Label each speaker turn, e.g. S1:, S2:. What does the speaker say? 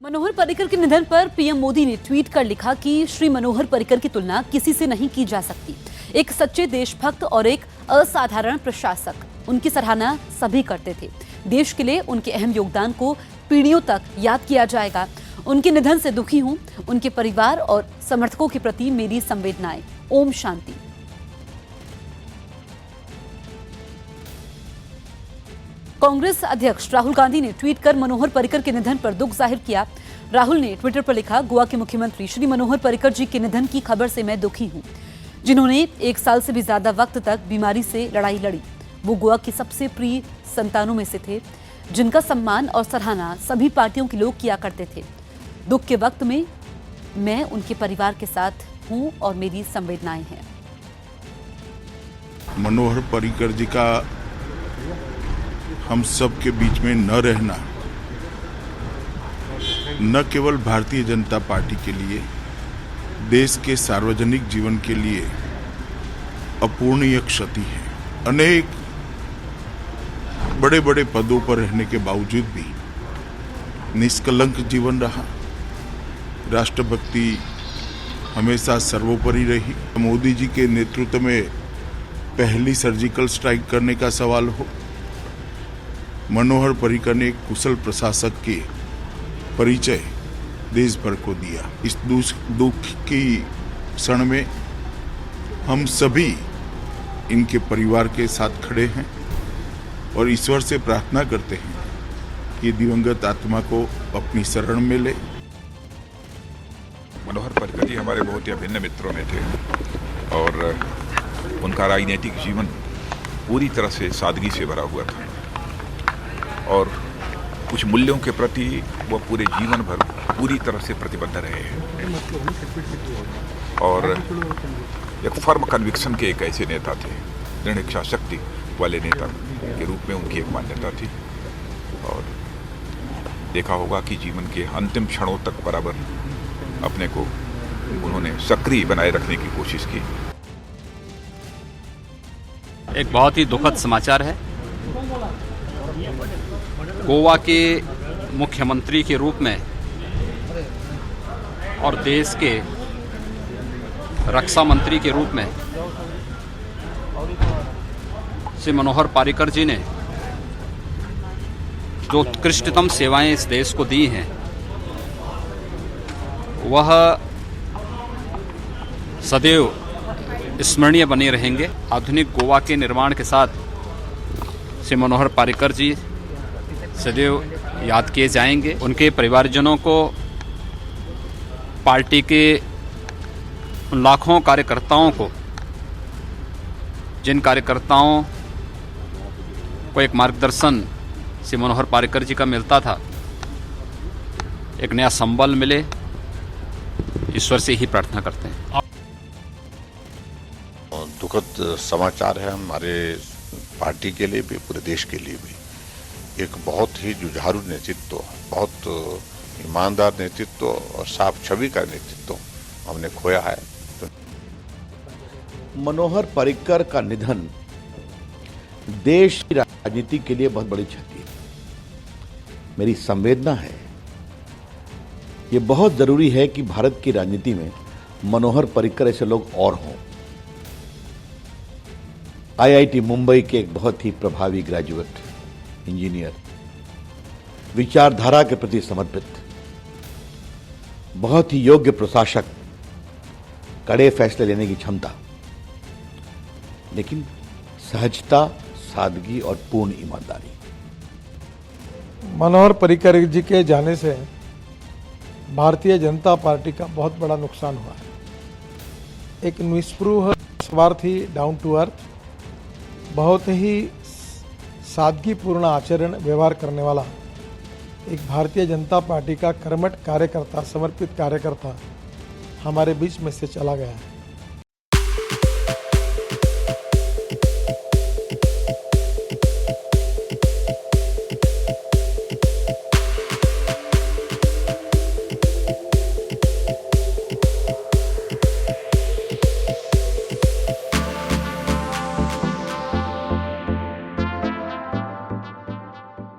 S1: मनोहर पर्रिकर के निधन पर पीएम मोदी ने ट्वीट कर लिखा कि श्री मनोहर पर्रिकर की तुलना किसी से नहीं की जा सकती। एक सच्चे देशभक्त और एक असाधारण प्रशासक, उनकी सराहना सभी करते थे। देश के लिए उनके अहम योगदान को पीढ़ियों तक याद किया जाएगा। उनके निधन से दुखी हूं। उनके परिवार और समर्थकों के प्रति मेरी संवेदनाएं। ओम शांति। कांग्रेस अध्यक्ष राहुल गांधी ने ट्वीट कर मनोहर पर्रिकर के निधन पर दुख जाहिर किया। राहुल ने ट्विटर पर लिखा, गोवा के मुख्यमंत्री श्री मनोहर पर्रिकर जी के निधन की खबर से मैं दुखी हूं, जिन्होंने 1 साल से भी ज्यादा वक्त तक बीमारी से लड़ाई लड़ी। वो गोवा के सबसे प्रिय संतानों में से थे, जिनका सम्मान और सराहना सभी पार्टियों के लोग किया करते थे। दुख के वक्त में मैं उनके परिवार के साथ हूं और मेरी संवेदनाएं हैं।
S2: मनोहर पर्रिकर जी का हम सब के बीच में न रहना न केवल भारतीय जनता पार्टी के लिए, देश के सार्वजनिक जीवन के लिए अपूर्णीय क्षति है। अनेक बड़े बड़े पदों पर रहने के बावजूद भी निष्कलंक जीवन रहा। राष्ट्रभक्ति हमेशा सर्वोपरि रही। मोदी जी के नेतृत्व में पहली सर्जिकल स्ट्राइक करने का सवाल हो, मनोहर पर्रिकर ने एक कुशल प्रशासक के परिचय देश भर को दिया। इस दुख की क्षण में हम सभी इनके परिवार के साथ खड़े हैं और ईश्वर से प्रार्थना करते हैं कि दिवंगत आत्मा को अपनी शरण में ले।
S3: मनोहर पर्रिकर जी हमारे बहुत ही अभिन्न मित्रों में थे और उनका राजनीतिक जीवन पूरी तरह से सादगी से भरा हुआ था और कुछ मूल्यों के प्रति वो पूरे जीवन भर पूरी तरह से प्रतिबद्ध रहे हैं और एक फर्म कन्विक्शन के एक ऐसे नेता थे, दृढ़ इच्छा शक्ति वाले नेता के रूप में उनकी एक मान्यता थी और देखा होगा कि जीवन के अंतिम क्षणों तक बराबर अपने को उन्होंने सक्रिय बनाए रखने की कोशिश की।
S4: एक बहुत ही दुखद समाचार है। गोवा के मुख्यमंत्री के रूप में और देश के रक्षा मंत्री के रूप में श्री मनोहर पर्रिकर जी ने जो उत्कृष्टतम सेवाएं इस देश को दी हैं, वह सदैव स्मरणीय बने रहेंगे। आधुनिक गोवा के निर्माण के साथ श्री मनोहर पर्रिकर जी सदैव याद किए जाएंगे। उनके परिवारजनों को, पार्टी के उन लाखों कार्यकर्ताओं को, जिन कार्यकर्ताओं को एक मार्गदर्शन श्री मनोहर पर्रिकर जी का मिलता था, एक नया संबल मिले, ईश्वर से ही प्रार्थना करते हैं।
S5: दुखद समाचार है हमारे पार्टी के लिए भी, पूरे देश के लिए भी। एक बहुत ही जुझारू नेतृत्व, बहुत ईमानदार नेतृत्व और साफ छवि का नेतृत्व हमने खोया है।
S6: मनोहर पर्रिकर का निधन देश की राजनीति के लिए बहुत बड़ी क्षति है। मेरी संवेदना है, ये बहुत जरूरी है कि भारत की राजनीति में मनोहर पर्रिकर ऐसे लोग और हों। आईआईटी मुंबई के एक बहुत ही प्रभावी ग्रेजुएट इंजीनियर, विचारधारा के प्रति समर्पित, बहुत ही योग्य प्रशासक, कड़े फैसले लेने की क्षमता, लेकिन सहजता, सादगी और पूर्ण ईमानदारी।
S7: मनोहर पर्रिकर जी के जाने से भारतीय जनता पार्टी का बहुत बड़ा नुकसान हुआ है। एक निस्पृह, स्वार्थी, डाउन टू अर्थ, बहुत ही सादगीपूर्ण आचरण व्यवहार करने वाला एक भारतीय जनता पार्टी का कर्मठ कार्यकर्ता, समर्पित कार्यकर्ता हमारे बीच में से चला गया है।